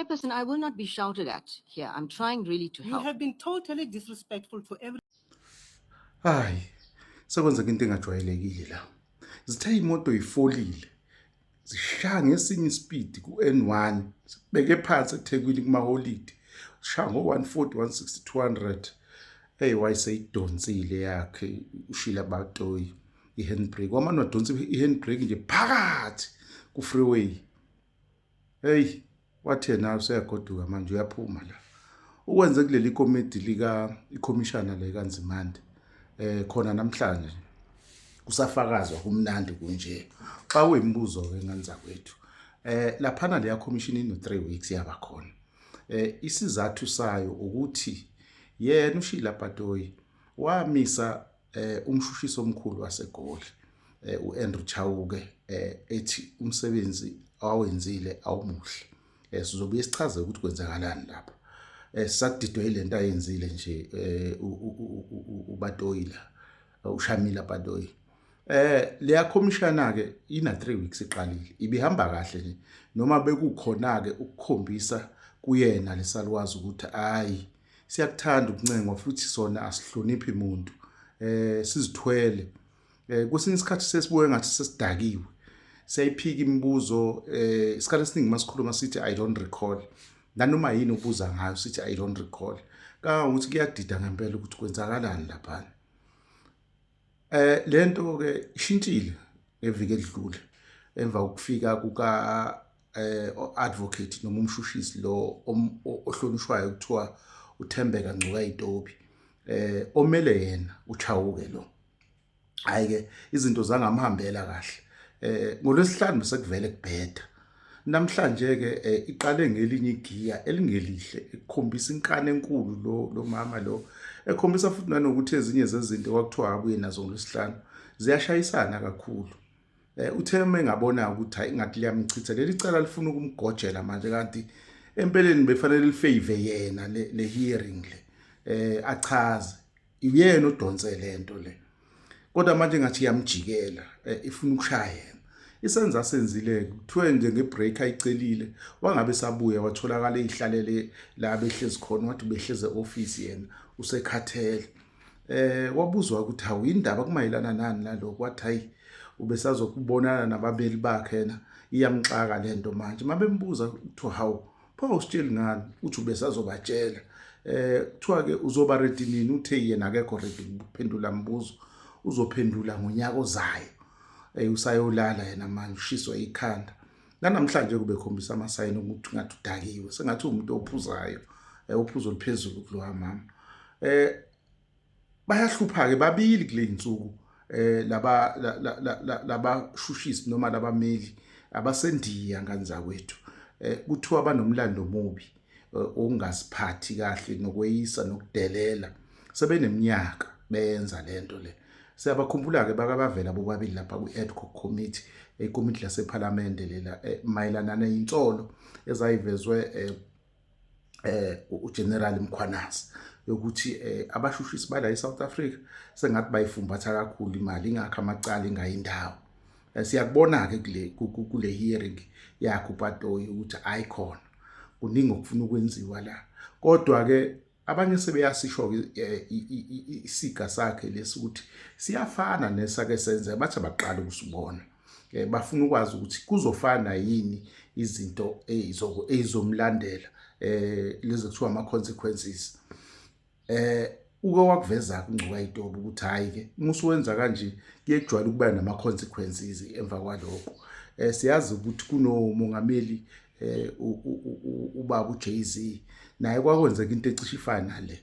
Chairperson, I will not be shouted at here. I'm trying really to You help. have been totally disrespectful to every. Hayi, sekwenzeka into engajwayelekile la. Zithe imoto ifolile. Zishaya ngesinye ispeed ku-N1. Sibeke phansi eThekwini kumaholide. Shaya ngo-140, 160, 200. Hey, wayeseyidonsile yakhe uShila Batoyi i-handbrake. Wamane wadonsa i-handbrake nje phakathi ku-freeway. Hey, wathi yena useyagoduka manje uyaphuma la. Ukwenze kuleli komiti lika ikhomishana le kaNzimande. Khona namhlanje kusafakazwa kumnandi kunje. Xa uyimbuzo ke nganza kwethu. Laphana leya commission ino 3 weeks yaba khona. Isizathu sayo ukuthi yena uShila Batoyi wamisa umshushiso omkhulu waseGoli uAndrew Chauke ethi umsebenzi awenzile awumuhle. Sizobuye sichaze ukuthi kwenzakalani lapha. Sakudidwe ilento ayenzile nje uBatoyi la uShamila Batoyi. Leya commissioner ke ina 3 weeks iqalile. Ibihamba kahle nje noma bekukhona ke ukukhombisa kuyena lesalwazi ukuthi hayi siyakuthanda ukuncengwa futhi sona asihloniphi umuntu. Sizithwele. Kwesinye isikhathi sesibuye ngathi sesidakiwe. Siyayiphika imibuzo isikhathi esiningi masikhuluma sithi I don't recall. Nanoma yini ubuza ngayo sithi I don't recall. Kangokuthi kuyadida ngempela ukuthi kwenzakalani lapha. Lento ke ishintshile eviki edlule emva ukufika kuka advocate noma umshushisi lo ohlonishwayo kuthiwa uThembeka Ngcuka Itobi omele yena uChauke lo. Hayi ke izinto zangamhambela kahle. NgoLwesihlanu sekuvele kubheda. Namhlanje ke iqale ngelinye igiya elingelihle ekukhombisa inkani enkulu lo mama lo ekhombisa futhi nanokuthi ezinye zezinto kwakuthiwa abuye nazo ngoLwesihlanu ziyashayisana kakhulu. Utheme ngabona ukuthi hayi ngathi liyamchitha leli cala lifuna ukumgojela manje kanti empeleni befanele lifavor yena le hearing le achaze uyena odonse lento le. Kodwa manje ngathi yamjikela ifuna ukushaya yena. Isenza senzile kuthiwe nje ngebreak ayicelile wangabe sabuya watholakala ehlalele la behlezi khona wathi behleze office yena usekhathele. Wabuzwa ukuthi hawu indaba kumayelana nani laloko wathi hayi ubesazokubonana nababeli bakhe yena iyamxaka lento manje mabembuza ukuthi hawu pho usitsheli ngani uthi ubesazobatshela. Kuthiwa ke uzoba ready nini uthe yena akekho ready ukuphendula umbuzo uzophendula ngonyaka ozayo. Usayolala yena manje ushiswa ikhanda. Namhlanje kube khombisa amasayini ukuthi ngathi udakiwe sengathi umuntu ophuzayo uphuzo liphezulu kulo mama. Bayahlupha ke babili kule insuku laba shushisi noma labameli abasendiya nganza kwethu. Kuthiwa banomlando omubi ongasiphathi kahle nokweyisa nokudelela sebeneminyaka benza lento le. Siyabakhumbula ke bakabavela bobabili lapha ku-Adco committee ekomiti laseParliament lela mayelana nezinsolo ezayivezwe uGeneral Mkhwanazi yokuthi abashushisi bala eSouth Africa sengathi bayifumbatha kakhulu imali ingakho amacala ingayindawo. Siyakubona ke kule hearing yakhe uBatoyi ukuthi ayikhona kuningi okufuna ukwenziwa la. Kodwa ke abanye sebeyasisho isiga sakhe lesikuthi siyafana nesake senze bathi abaqala ukusibona. Bafuna ukwazi ukuthi kuzofana yini izinto ezomlandela lezi kuthiwa ama consequences. Uke wakuveza kuNgcuka Itobi ukuthi hayi ke musuwenza kanje kuyejwayela ukuba nama consequences emva kwalokho. Siyazi ukuthi kunomongameli ubaba uJay-Z naye kwakwenzeka into ecishe ifana le.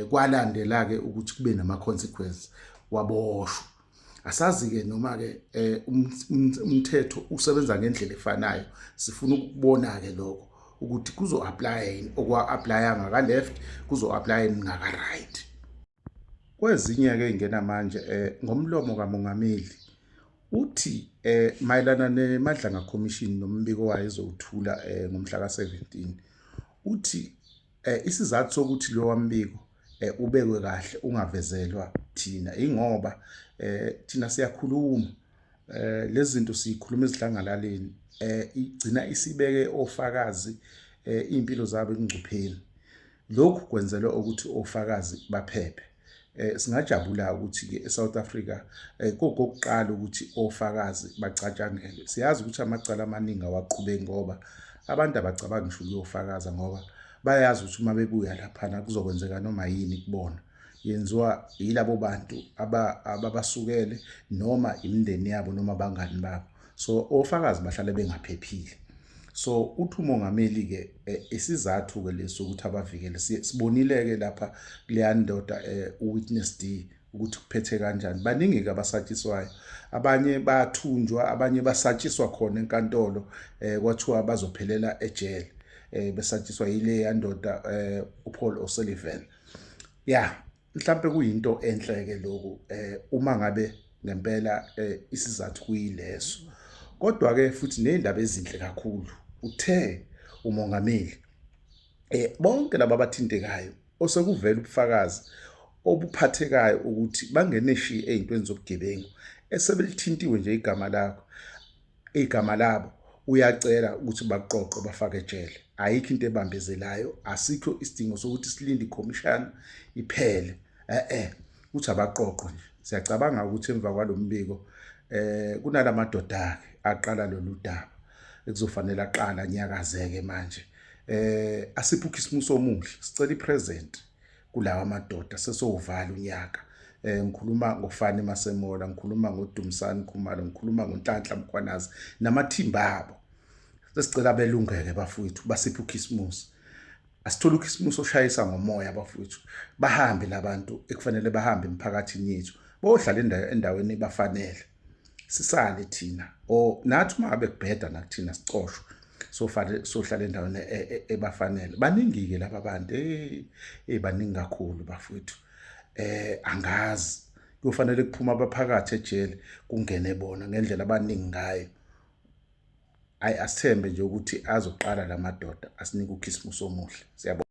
Kwalandela ke ukuthi kube nama consequences waboshwa. Asazi ke noma ke umthetho usebenza ngendlela efanayo. Sifuna ukubona ke lokho ukuthi kuzo apply yini okwa apply ngaka left kuzo apply ngaka right. Kwezinye ke ingena manje ngomlomo kamongameli uthi mayelana neMadlanga Commission nombiko wayo ezowuthula ngomhla ka17 uthi isizathu sokuthi lo wambiko ubekwe kahle ungavezelwa thina ingoba thina siyakhuluma lezi zinto sikhuluma ezihlangalaleni igcina isibeke ofakazi impilo zabo engcupheni. Lokhu kwenzelwa ukuthi ofakazi baphephe. Singajabula ukuthi ke eSouth Africa kokuqala ukuthi ofakazi bacatshangelwe. Siyazi ukuthi amacala amaningi awaqhubeki ngoba abantu abacabangi ngisho ukuyofakaza ngoba bayazi ukuthi uma bebuya laphana kuzokwenzeka noma yini kubona. Yenziwa yilabo bantu ababasukele noma imindeni yabo noma abangani babo. So ofakazi bahlale bengaphephile. So uthi umongameli ke isizathu ke leso ukuthi abavikele sibonile ke lapha kuleya ndoda uWitness D ukuthi kuphethe kanjani. Baningi ke abasatshiswayo, abanye bathunjwa, abanye basatshiswa khona enkantolo kwathiwa bazophelela ejele besatshiswa yile yandoda uPaul O'Sullivan. Mhlambe kuyinto enhle ke lokho uma ngabe ngempela isizathu kuyileso. Kodwa ke futhi nezindaba ezinhle kakhulu uthe umongameli bonke laba abathintekayo osekuvela ubufakazi obuphathekayo ukuthi bangeneshi ezintweni zobugebengu esebelithintiwe nje igama labo uyacela ukuthi baqoqwe bafake ejele. Ayikho into ebambezelayo, asikho isidingo sokuthi silinde ikhomishana iphele. Uthi abaqoqwe nje. Siyacabanga ukuthi emva kwalombiko kunalamadoda aqala lolu daba ekuzofanele aqala nyakazeke manje. Asipho uKhisimusi omuhle, sicela ipresent kulawa amadoda sesovala unyaka. Ngikhuluma ngoFani Masemola, ngikhuluma ngoDumsani Khumalo, ngikhuluma ngoNhlanhla Mkhwanazi namathimba abo. Sesicela belungeke bafowethu, basipho uKhisimusi. Asithola uKhisimusi oshayisa ngomoya bafowethu. Bahambe labantu ekufanele bahambe emphakathini yethu. Bohlala endaweni ebafanele. Sisale thina nathi uma ngabe kubheda nakuthina sicoshwe sohlala endaweni ebafanele. Baningi ke laba bantu baningi kakhulu bafowethu. Angazi kufanele kuphuma abaphakathi ejele kungene bona ngendlela abaningi ngayo. Asithembe nje ukuthi azoqala lamadoda asinike uKhisimusi omuhle. Siyabonga.